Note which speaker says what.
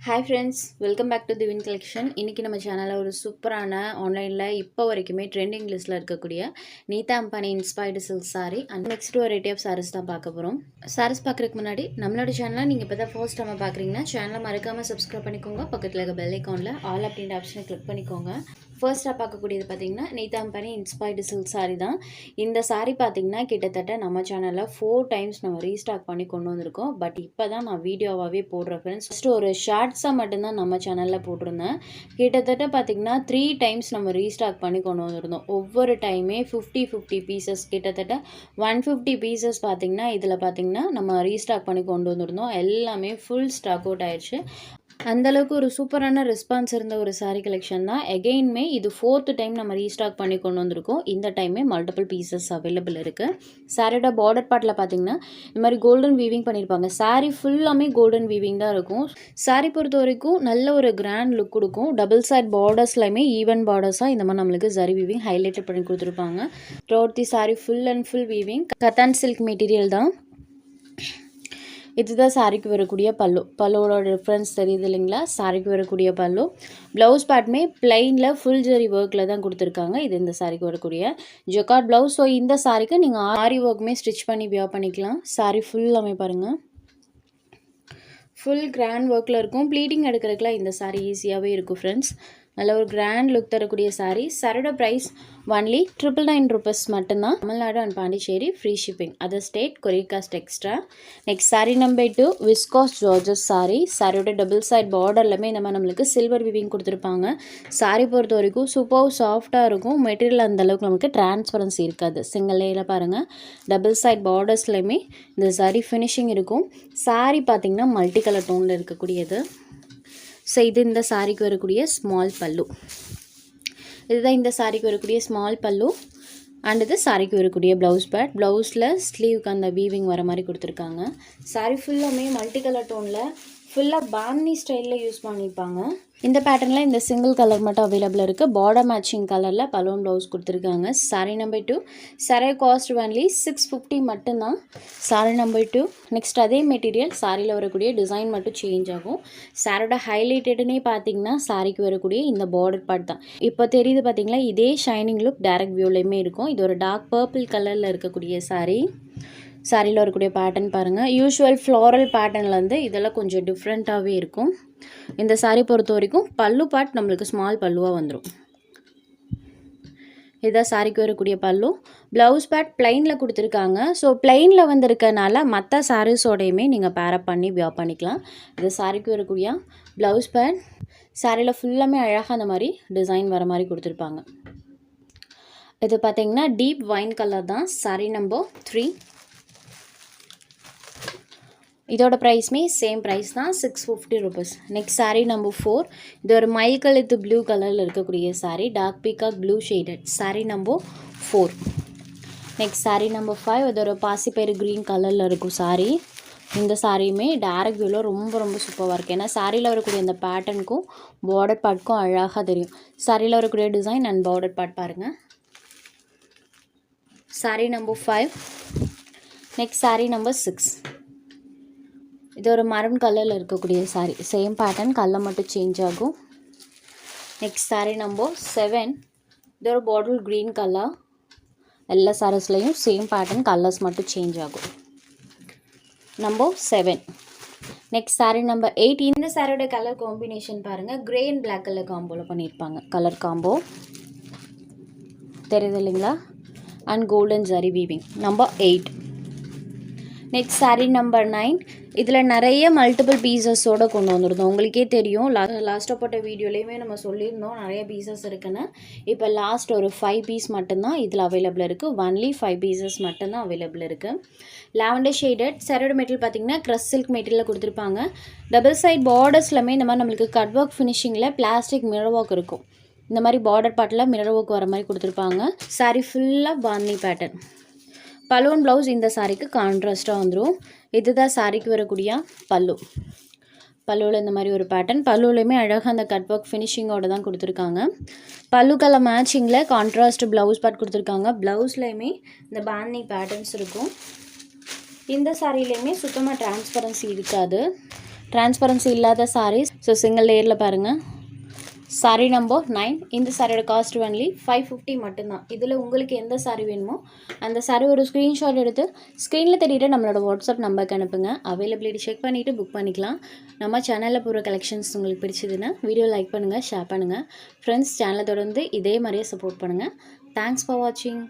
Speaker 1: Hi friends, welcome back to திவின் collection. இன்றைக்கி நம்ம சேனலில் ஒரு சூப்பரான ஆன்லைனில் இப்போ வரைக்குமே ட்ரெண்டிங் லிஸ்ட்டில் இருக்கக்கூடிய Nita Ambani inspired silk sari and next variety of saris தான் பார்க்க போகிறோம். சாரீஸ் பார்க்குறதுக்கு முன்னாடி நம்மளோட சேனலை நீங்கள் இப்போ தான் ஃபர்ஸ்ட் டைம் பார்க்குறீங்கன்னா சேனலை மறக்காமல் சப்ஸ்கிரைப் பண்ணிக்கோங்க. பக்கத்தில் இருக்க பெல் ஐக்கானில் ஆல் அப்படின்ற ஆப்ஷனை கிளிக் பண்ணிக்கோங்க. ஃபர்ஸ்ட்டாக பார்க்கக்கூடியது பார்த்திங்கன்னா நீதா அம்பானி இன்ஸ்பைர்டு சில்க் சாரீ தான். இந்த சாரீ பார்த்திங்கன்னா கிட்டத்தட்ட நம்ம சேனலில் 4 டைம்ஸ் நம்ம ரீஸ்டாக் பண்ணி கொண்டு வந்திருக்கோம். பட் இப்போ தான் நான் வீடியோவாகவே போடுறேன் ஃப்ரெண்ட்ஸ். ஃபஸ்ட்டு ஒரு ஷார்ட்ஸாக மட்டும்தான் நம்ம சேனலில் போட்டிருந்தேன். கிட்டத்தட்ட பார்த்திங்கன்னா 3 டைம்ஸ் நம்ம ரீஸ்டாக் பண்ணி கொண்டு வந்திருந்தோம். ஒவ்வொரு டைமே 50 பீசஸ், கிட்டத்தட்ட 150 பீசஸ் பார்த்திங்கன்னா இதில் பார்த்திங்கன்னா நம்ம ரீஸ்டாக் பண்ணி கொண்டு வந்திருந்தோம். எல்லாமே ஃபுல் ஸ்டாக் அவுட் ஆயிடுச்சு. அந்தளவுக்கு ஒரு சூப்பரான ரெஸ்பான்ஸ் இருந்த ஒரு சாரீ கலெக்ஷன் தான். எகெயின்மே இது 4th டைம் நம்ம ரீஸ்டாக் பண்ணி கொண்டு வந்திருக்கோம். இந்த டைமே மல்டிபிள் பீசஸ் அவைலபிள் இருக்குது. சாரியோட பார்டர் பார்ட்டில் பார்த்திங்கன்னா இந்த மாதிரி கோல்டன் வீவிங் பண்ணியிருப்பாங்க. சாரீ ஃபுல்லாமே கோல்டன் வீவிங் தான் இருக்கும். சாரீ பொறுத்த வரைக்கும் நல்ல ஒரு கிராண்ட் லுக் கொடுக்கும். டபுள் சைட் பார்டர்ஸ்லையுமே ஈவன் பார்டர்ஸாக இந்த மாதிரி நம்மளுக்கு ஜரி வீவிங் ஹைலைட்டட் பண்ணி கொடுத்துருப்பாங்க. Throat the sari full and full weaving katan silk material தான். இதுதான் சாரிக்கு வரக்கூடிய பல்லு. பல்லுவோட டிஃப்ரென்ஸ் தெரியுது இல்லைங்களா? சாரிக்கு வரக்கூடிய பல்லு. ப்ளவுஸ் பார்ட்டுமே பிளைனில் ஃபுல் ஜரி ஒர்க்கில் தான் கொடுத்துருக்காங்க. இது இந்த சாரிக்கு வரக்கூடிய ஜொக்கார்ட் ப்ளவுஸ். ஸோ இந்த சாரிக்கு நீங்கள் ஆரி ஒர்க்குமே ஸ்டிச் பண்ணி வியர் பண்ணிக்கலாம். சாரி ஃபுல்லாமே பாருங்கள், ஃபுல் கிராண்ட் ஒர்க்கில் இருக்கும். ப்ளீட்டிங் எடுக்கிறதுக்குலாம் இந்த சாரீ ஈஸியாகவே இருக்கும் ஃப்ரெண்ட்ஸ். நல்ல ஒரு கிராண்ட் லுக் தரக்கூடிய சாரீ. சாரியோட ப்ரைஸ் ஒன்லி 999 rupees மட்டும்தான். Tamil Nadu and Pondicherry free shipping. Other state courier cost extra. Next sari number 2 viscose georgette sari. சாரியோட டபுள் சைட் பார்டர்லையுமே இந்த மாதிரி நம்மளுக்கு சில்வர் வீவிங் கொடுத்துருப்பாங்க. சாரீ பொறுத்த வரைக்கும் சூப்பர் சாஃப்டாக இருக்கும். மெட்டீரியல் அந்தளவுக்கு நமக்கு டிரான்ஸ்பரன்சி இருக்காது. சிங்கிள் லேயரில் பாருங்கள், டபுள் சைட் பார்டர்ஸ்லையுமே இந்த சாரீ ஃபினிஷிங் இருக்கும். சாரீ பார்த்திங்கன்னா மல்டி கலர் டோனில் இருக்கக்கூடியது. ஸோ இது இந்த சாரிக்கு வரக்கூடிய ஸ்மால் பல்லு. இதுதான் இந்த சாரிக்கு வரக்கூடிய ஸ்மால் பல்லு. அண்ட் இது சாரிக்கு வரக்கூடிய ப்ளவுஸ் பேட். ப்ளவுஸில் ஸ்லீவுக்கு அந்த வீவிங் வர மாதிரி கொடுத்துருக்காங்க. சாரி ஃபுல்லாமே மல்டி கலர் டோனில் ஃபுல்லாக பாந்தினி ஸ்டைலில் யூஸ் பண்ணியிருப்பாங்க. இந்த பேட்டர்னில் இந்த சிங்கிள் கலர் மட்டும் அவைலபிள் இருக்குது. பார்டர் மேட்சிங் கலரில் பலூன் ப்ளவுஸ் கொடுத்துருக்காங்க. Sari number 2 sari cost only 650 மட்டும்தான். சாரீ நம்பர் 2. நெக்ஸ்ட் அதே மெட்டீரியல் சாரியில் வரக்கூடிய டிசைன் மட்டும் சேஞ்ச் ஆகும். சாரோட ஹைலைட்டட்னே பார்த்தீங்கன்னா சாரிக்கு வரக்கூடிய இந்த பார்டர் பார்ட் தான். இப்போ தெரியுது பார்த்தீங்களா, இதே ஷைனிங் லுக் டைரக்ட் வியூலையுமே இருக்கும். இது ஒரு டார்க் பர்பிள் கலரில் இருக்கக்கூடிய சாரீ. சாரியில் வரக்கூடிய பேட்டர்ன் பாருங்கள். யூஷுவல் ஃப்ளாரல் பேட்டர்ன்லேருந்து இதெல்லாம் கொஞ்சம் டிஃப்ரெண்ட்டாகவே இருக்கும். இந்த சாரீ பொறுத்த வரைக்கும் பல்லு பார்ட் நம்மளுக்கு ஸ்மால் பல்லுவாக வந்துடும். இதுதான் சாரிக்கு வரக்கூடிய பல்லு. ப்ளவுஸ் பேட் பிளைனில் கொடுத்துருக்காங்க. ஸோ பிளைனில் வந்துருக்கனால மற்ற சாரீஸோடையுமே நீங்கள் பேரப் பண்ணி வியர் பண்ணிக்கலாம். இது சாரிக்கு வரக்கூடிய ப்ளவுஸ் பேட். சாரியில் ஃபுல்லாமே அழகாக அந்த மாதிரி டிசைன் வர மாதிரி கொடுத்துருப்பாங்க. இது பார்த்திங்கன்னா டீப் வைன் கலர் தான். சாரீ நம்பர் 3. இதோட ப்ரைஸ்மே சேம் ப்ரைஸ் தான், 650 rupees. Next sari number 4. இது ஒரு மை கழுத்து ப்ளூ கலரில் இருக்கக்கூடிய sari. Dark peacock blue shaded. Sari number 4. Next sari number 5. இது ஒரு பாசிப்பயிறு க்ரீன் கலரில் இருக்கும் சாரீ. இந்த சாரியுமே டேரக்ட் வியூவில் ரொம்ப சூப்பராக இருக்குது. ஏன்னா சாரியில் வரக்கூடிய அந்த பேட்டர்னுக்கும் பார்டர் பார்ட்க்கும் அழகாக தெரியும். சாரியில் வரக்கூடிய டிசைன் அண்ட் பார்டர் பார்ட் பாருங்கள். Sari number 5. Next sari number 6. இது ஒரு மரூன் கலரில் இருக்கக்கூடிய சாரீ. சேம் பேட்டர்ன், கலர் மட்டும் சேஞ்ச் ஆகும். Next sari number 7. இது ஒரு பாட்டில் க்ரீன் கலர். எல்லா சாரீஸ்லையும் சேம் பேட்டர்ன், கலர்ஸ் மட்டும் சேஞ்ச் ஆகும். நம்பர் 7. Next sari number 8. இந்த சாரியோட கலர் காம்பினேஷன் பாருங்கள். க்ரே அண்ட் பிளாக் கலர் காம்போவில் பண்ணியிருப்பாங்க. கலர் காம்போ தெரியுது இல்லைங்களா? And golden zari weaving. Number 8. Next sari number 9. இதில் நிறைய மல்டிபிள் பீசஸோடு கொண்டு வந்துருந்தோம். உங்களுக்கே தெரியும், லாஸ்ட்டாக போட்ட வீடியோலேயுமே நம்ம சொல்லியிருந்தோம் நிறைய பீசஸ் இருக்குன்னு. இப்போ லாஸ்ட் ஒரு 5 பீஸ் மட்டும்தான் இதில் அவைலபிள் இருக்குது. ஒன்லி 5 பீசஸ் மட்டும்தான் அவைலபிள் இருக்குது. Lavender shaded. சாரியோட மெட்டீரியல் பார்த்திங்கன்னா க்ரஷ் சில்க் மெட்டீரியலில் கொடுத்துருப்பாங்க. டபுள் சைட் பார்டர்ஸ்லையுமே இந்த மாதிரி நம்மளுக்கு கட் ஒர்க் ஃபினிஷிங்கில் பிளாஸ்டிக் மிரர் ஒர்க் இருக்கும். இந்த மாதிரி பார்டர் பார்ட்டில் மிரர் ஒர்க் வர மாதிரி கொடுத்துருப்பாங்க. சாரீ ஃபுல்லாக பாந்தினி பேட்டர்ன். பலூன் ப்ளவுஸ் இந்த சாரிக்கு கான்ட்ராஸ்ட்டாக வந்துடும். இதுதான் சாரிக்கு வரக்கூடிய பல்லு. பல்லுவில் இந்த மாதிரி ஒரு பேட்டர்ன். பல்லுலையுமே அழகாக அந்த கட் ஒர்க் ஃபினிஷிங்கோடு தான் கொடுத்துருக்காங்க. பல்லு கலர் மேட்சிங்கில் கான்ட்ராஸ்ட் ப்ளவுஸ் பார்ட் கொடுத்துருக்காங்க. ப்ளவுஸ்லையுமே இந்த பாந்தினி பேட்டர்ன்ஸ் இருக்கும். இந்த சாரிலையுமே சுத்தமாக டிரான்ஸ்பரன்சி இருக்காது. டிரான்ஸ்பரன்சி இல்லாத சாரீஸ். ஸோ சிங்கிள் லேயரில் பாருங்கள். சாரீ நம்பர் 9. இந்த சாரியோட காஸ்ட் ஒன்லி 550 மட்டும்தான். இதில் உங்களுக்கு எந்த சாரீ வேணுமோ அந்த சாரீ ஒரு ஸ்க்ரீன்ஷாட் எடுத்து ஸ்க்ரீனில் தெரியிற நம்மளோட வாட்ஸ்அப் நம்பருக்கு அனுப்புங்க. அவைலபிலிட்டி செக் பண்ணிவிட்டு புக் பண்ணிக்கலாம். நம்ம சேனலில் போகிற கலெக்ஷன்ஸ் உங்களுக்கு பிடிச்சதுன்னா வீடியோ லைக் பண்ணுங்கள், ஷேர் பண்ணுங்கள். ஃப்ரெண்ட்ஸ், சேனலை தொடர்ந்து இதே மாதிரியே சப்போர்ட் பண்ணுங்கள். தேங்க்ஸ் ஃபார் வாட்சிங்.